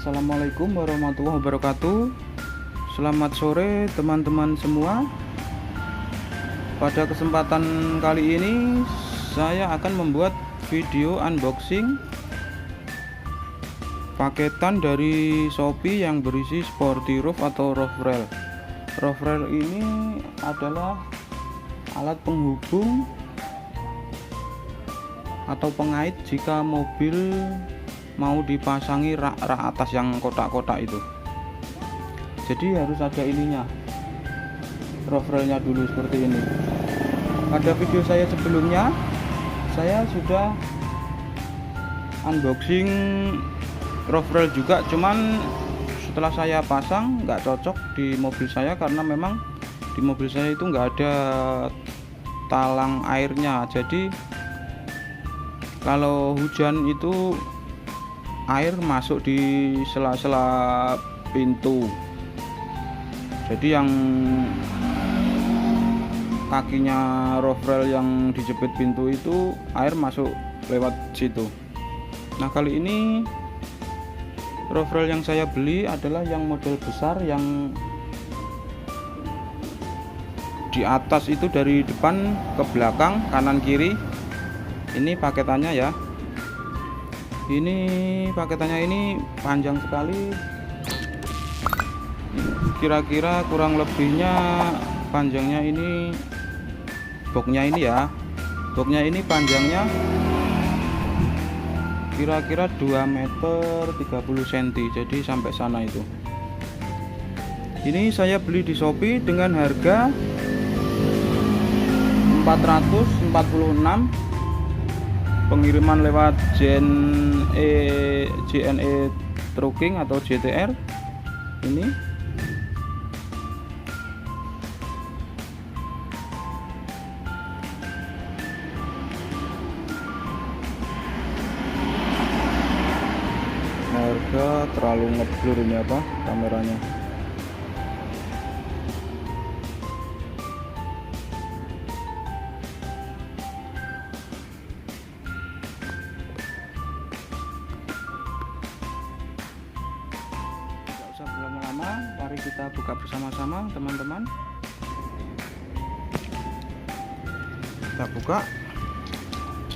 Assalamualaikum warahmatullahi wabarakatuh. Selamat sore teman-teman semua. Pada kesempatan kali ini saya akan membuat video unboxing paketan dari Shopee yang berisi sporty roof atau roof rail. Roof rail ini adalah alat penghubung atau pengait jika mobil mau dipasangi rak-rak atas yang kotak-kotak itu. Jadi harus ada ininya, roof railnya dulu seperti ini. Pada video saya sebelumnya saya sudah unboxing roof rail juga, cuman setelah saya pasang nggak cocok di mobil saya karena memang di mobil saya itu nggak ada talang airnya. Jadi kalau hujan itu air masuk di sela-sela pintu. Jadi yang kakinya roof rail yang dijepit pintu itu air masuk lewat situ. Nah, kali ini roof rail yang saya beli adalah yang model besar, yang di atas itu dari depan ke belakang, kanan kiri. Ini paketannya ya. Ini paketannya ini panjang sekali, kira-kira kurang lebihnya panjangnya ini, boxnya ini ya, boxnya ini panjangnya kira-kira 2 meter 30 cm, jadi sampai sana itu. Ini saya beli di Shopee dengan harga 446, pengiriman lewat JNE Trucking atau JTR. Ini harga terlalu ngeblur ini apa kameranya. Lama-lama, mari kita buka bersama-sama teman-teman. Kita buka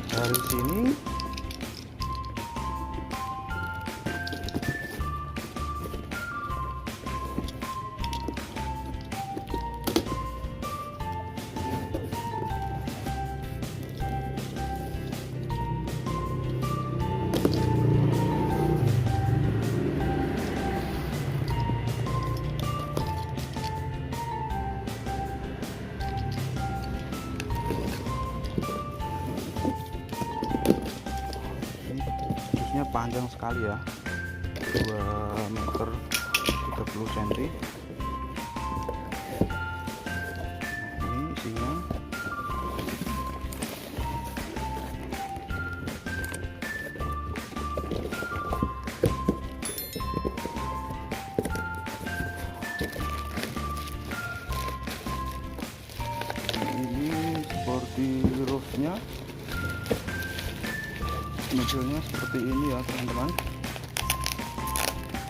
dari sini. Panjang sekali ya, 2 meter 30 cm. Ini isinya ini seperti roofnya, modelnya seperti ini ya teman-teman.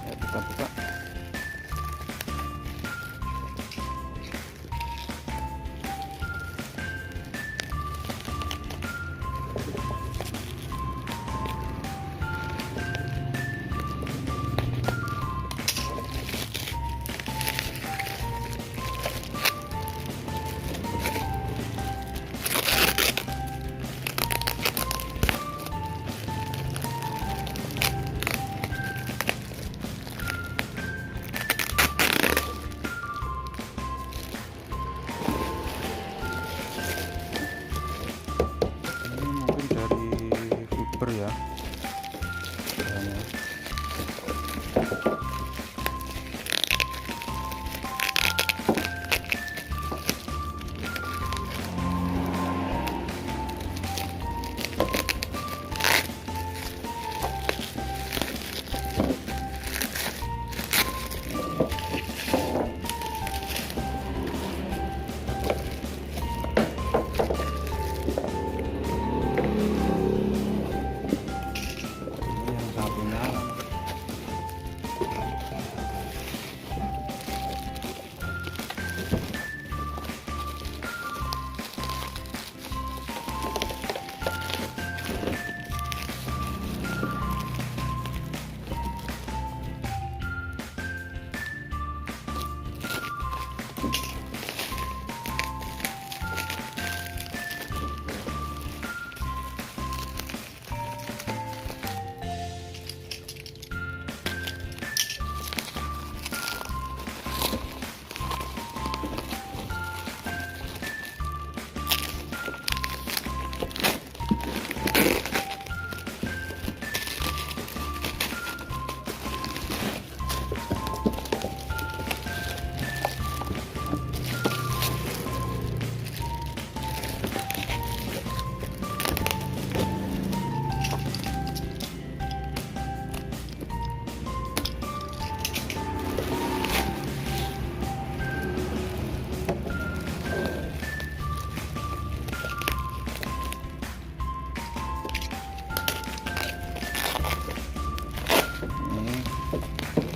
Ya, kita buka.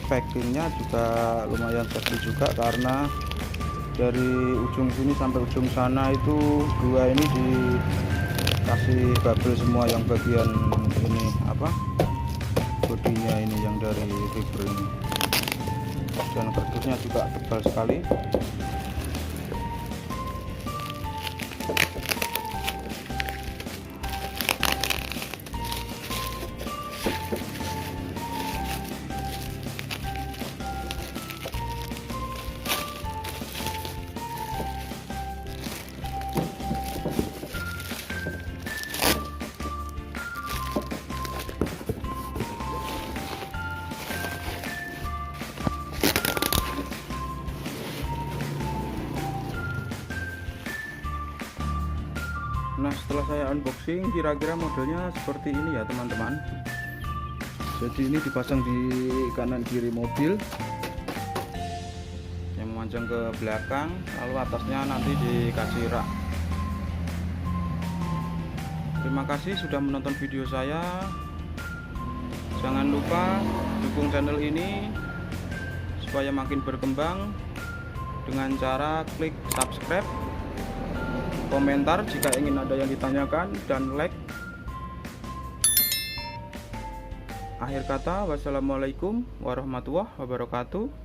packingnya juga lumayan safety juga, karena dari ujung sini sampai ujung sana itu dua ini dikasih bubble semua, yang bagian ini apa bodinya ini yang dari fiber ini, dan kardusnya juga tebal sekali. Nah, setelah saya unboxing, kira-kira modelnya seperti ini ya teman-teman. Jadi ini dipasang di kanan kiri mobil yang memanjang ke belakang, lalu atasnya nanti dikasih rak. Terima kasih sudah menonton video saya. Jangan lupa dukung channel ini supaya makin berkembang dengan cara klik subscribe, komentar jika ingin ada yang ditanyakan, dan like. Akhir kata, wassalamualaikum warahmatullahi wabarakatuh.